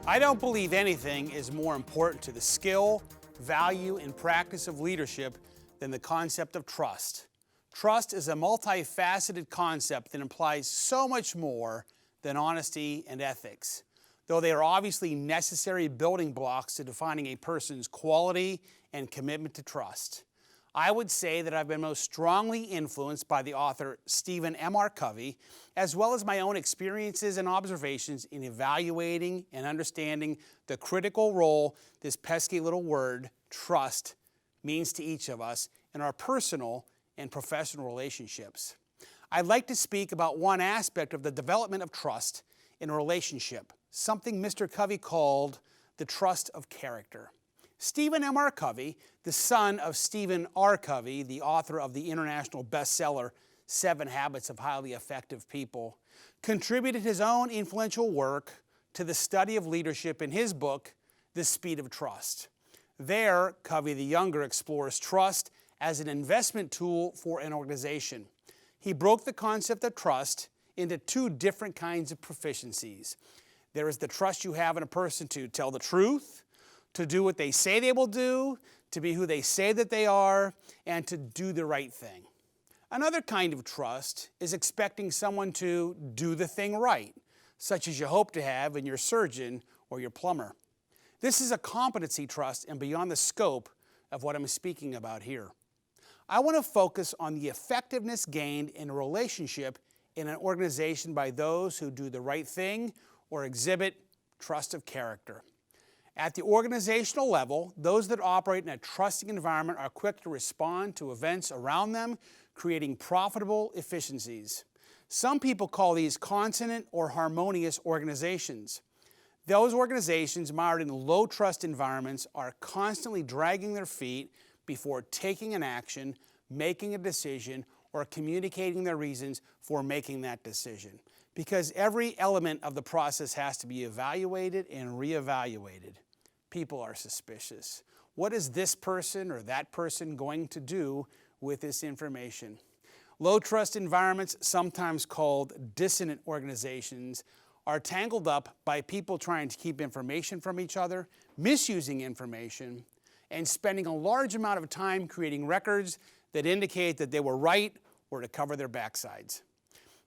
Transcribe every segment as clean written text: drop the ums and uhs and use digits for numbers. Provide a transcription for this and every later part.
I don't believe anything is more important to the skill, value, and practice of leadership than the concept of trust. Trust is a multifaceted concept that implies so much more than honesty and ethics, though they are obviously necessary building blocks to defining a person's quality and commitment to trust. I would say that I've been most strongly influenced by the author Stephen M.R. Covey, as well as my own experiences and observations in evaluating and understanding the critical role this pesky little word, trust, means to each of us in our personal and professional relationships. I'd like to speak about one aspect of the development of trust in a relationship, something Mr. Covey called the trust of character. Stephen M.R. Covey, the son of Stephen R. Covey, the author of the international bestseller 7 Habits of Highly Effective People, contributed his own influential work to the study of leadership in his book, The Speed of Trust. There, Covey the Younger explores trust as an investment tool for an organization. He broke the concept of trust into 2 different kinds of proficiencies. There is the trust you have in a person to tell the truth, to do what they say they will do, to be who they say that they are, and to do the right thing. Another kind of trust is expecting someone to do the thing right, such as you hope to have in your surgeon or your plumber. This is a competency trust and beyond the scope of what I'm speaking about here. I want to focus on the effectiveness gained in a relationship in an organization by those who do the right thing or exhibit trust of character. At the organizational level, those that operate in a trusting environment are quick to respond to events around them, creating profitable efficiencies. Some people call these consonant or harmonious organizations. Those organizations mired in low trust environments are constantly dragging their feet before taking an action, making a decision, or communicating their reasons for making that decision. Because every element of the process has to be evaluated and reevaluated. People are suspicious. What is this person or that person going to do with this information? Low trust environments, sometimes called dissonant organizations, are tangled up by people trying to keep information from each other, misusing information, and spending a large amount of time creating records that indicate that they were right or to cover their backsides.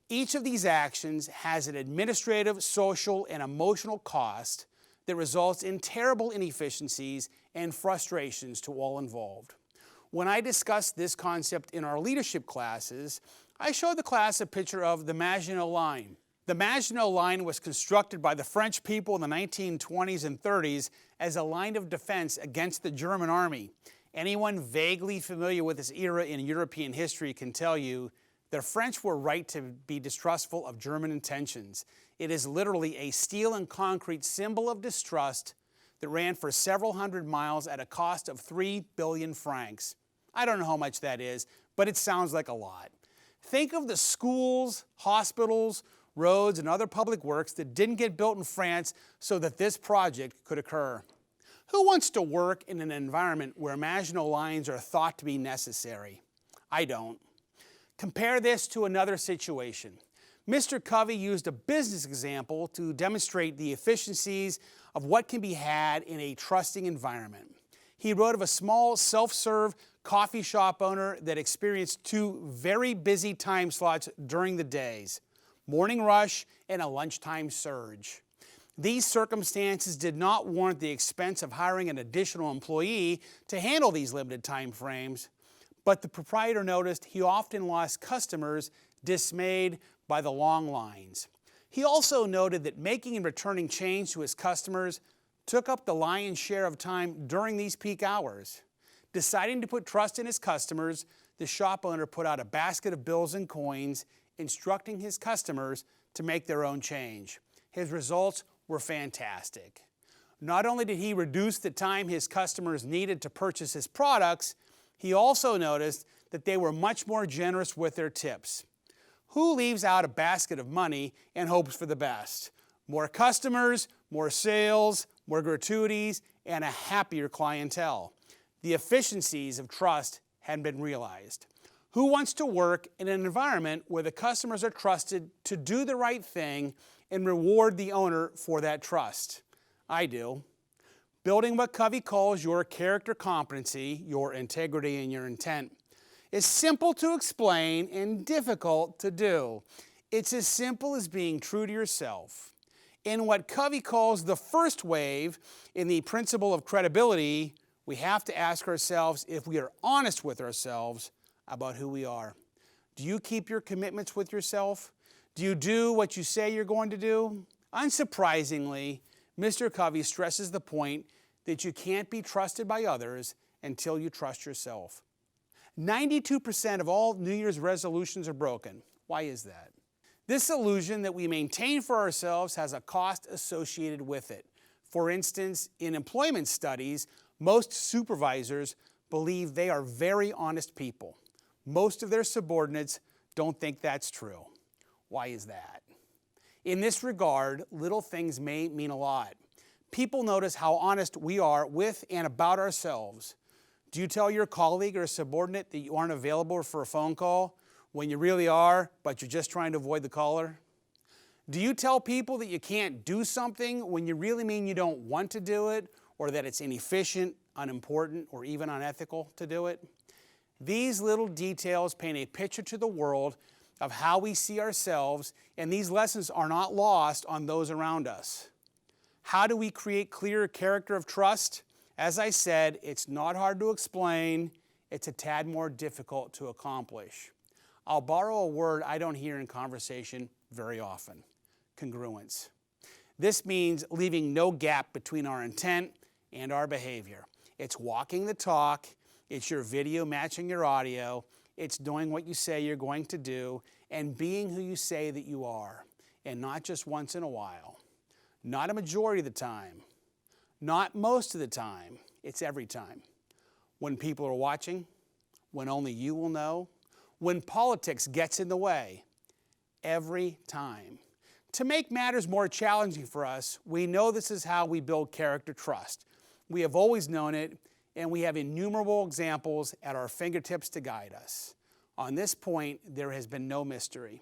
Each of these actions has an administrative, social, and emotional cost that results in terrible inefficiencies and frustrations to all involved. When I discussed this concept in our leadership classes, I showed the class a picture of the Maginot Line. The Maginot Line was constructed by the French people in the 1920s and 30s as a line of defense against the German army. Anyone vaguely familiar with this era in European history can tell you the French were right to be distrustful of German intentions. It is literally a steel and concrete symbol of distrust that ran for several hundred miles at a cost of 3 billion francs. I don't know how much that is, but it sounds like a lot. Think of the schools, hospitals, roads, and other public works that didn't get built in France so that this project could occur. Who wants to work in an environment where Maginot Lines are thought to be necessary? I don't. Compare this to another situation. Mr. Covey used a business example to demonstrate the efficiencies of what can be had in a trusting environment. He wrote of a small self-serve coffee shop owner that experienced 2 very busy time slots during the days, morning rush and a lunchtime surge. These circumstances did not warrant the expense of hiring an additional employee to handle these limited time frames, but the proprietor noticed he often lost customers dismayed by the long lines. He also noted that making and returning change to his customers took up the lion's share of time during these peak hours. Deciding to put trust in his customers, the shop owner put out a basket of bills and coins, instructing his customers to make their own change. His results were fantastic. Not only did he reduce the time his customers needed to purchase his products, he also noticed that they were much more generous with their tips. Who leaves out a basket of money and hopes for the best? More customers, more sales, more gratuities, and a happier clientele. The efficiencies of trust had been realized. Who wants to work in an environment where the customers are trusted to do the right thing and reward the owner for that trust? I do. Building what Covey calls your character competency, your integrity and your intent, is simple to explain and difficult to do. It's as simple as being true to yourself. In what Covey calls the first wave in the principle of credibility, we have to ask ourselves if we are honest with ourselves about who we are. Do you keep your commitments with yourself? Do you do what you say you're going to do? Unsurprisingly, Mr. Covey stresses the point that you can't be trusted by others until you trust yourself. 92% of all New Year's resolutions are broken. Why is that? This illusion that we maintain for ourselves has a cost associated with it. For instance, in employment studies, most supervisors believe they are very honest people. Most of their subordinates don't think that's true. Why is that? In this regard, little things may mean a lot. People notice how honest we are with and about ourselves. Do you tell your colleague or subordinate that you aren't available for a phone call when you really are, but you're just trying to avoid the caller? Do you tell people that you can't do something when you really mean you don't want to do it, or that it's inefficient, unimportant, or even unethical to do it? These little details paint a picture to the world of how we see ourselves, and these lessons are not lost on those around us. How do we create clear character of trust? As I said, it's not hard to explain. It's a tad more difficult to accomplish. I'll borrow a word I don't hear in conversation very often: congruence. This means leaving no gap between our intent and our behavior. It's walking the talk. It's your video matching your audio. It's doing what you say you're going to do and being who you say that you are, and not just once in a while. Not a majority of the time. Not most of the time. It's every time. When people are watching, when only you will know, when politics gets in the way. Every time. To make matters more challenging for us, we know this is how we build character trust. We have always known it, and we have innumerable examples at our fingertips to guide us. On this point, there has been no mystery.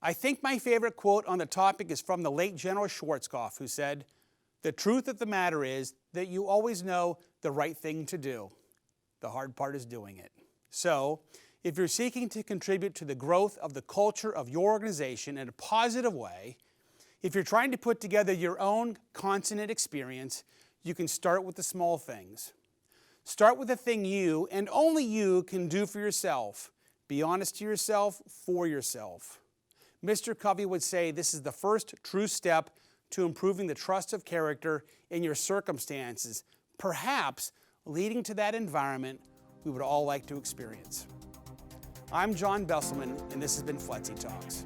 I think my favorite quote on the topic is from the late General Schwarzkopf, who said, "The truth of the matter is that you always know the right thing to do. The hard part is doing it." So, if you're seeking to contribute to the growth of the culture of your organization in a positive way, if you're trying to put together your own consonant experience, you can start with the small things. Start with the thing you and only you can do for yourself. Be honest to yourself for yourself. Mr. Covey would say this is the first true step to improving the trust of character in your circumstances, perhaps leading to that environment we would all like to experience. I'm John Besselman, and this has been FLETC Talks.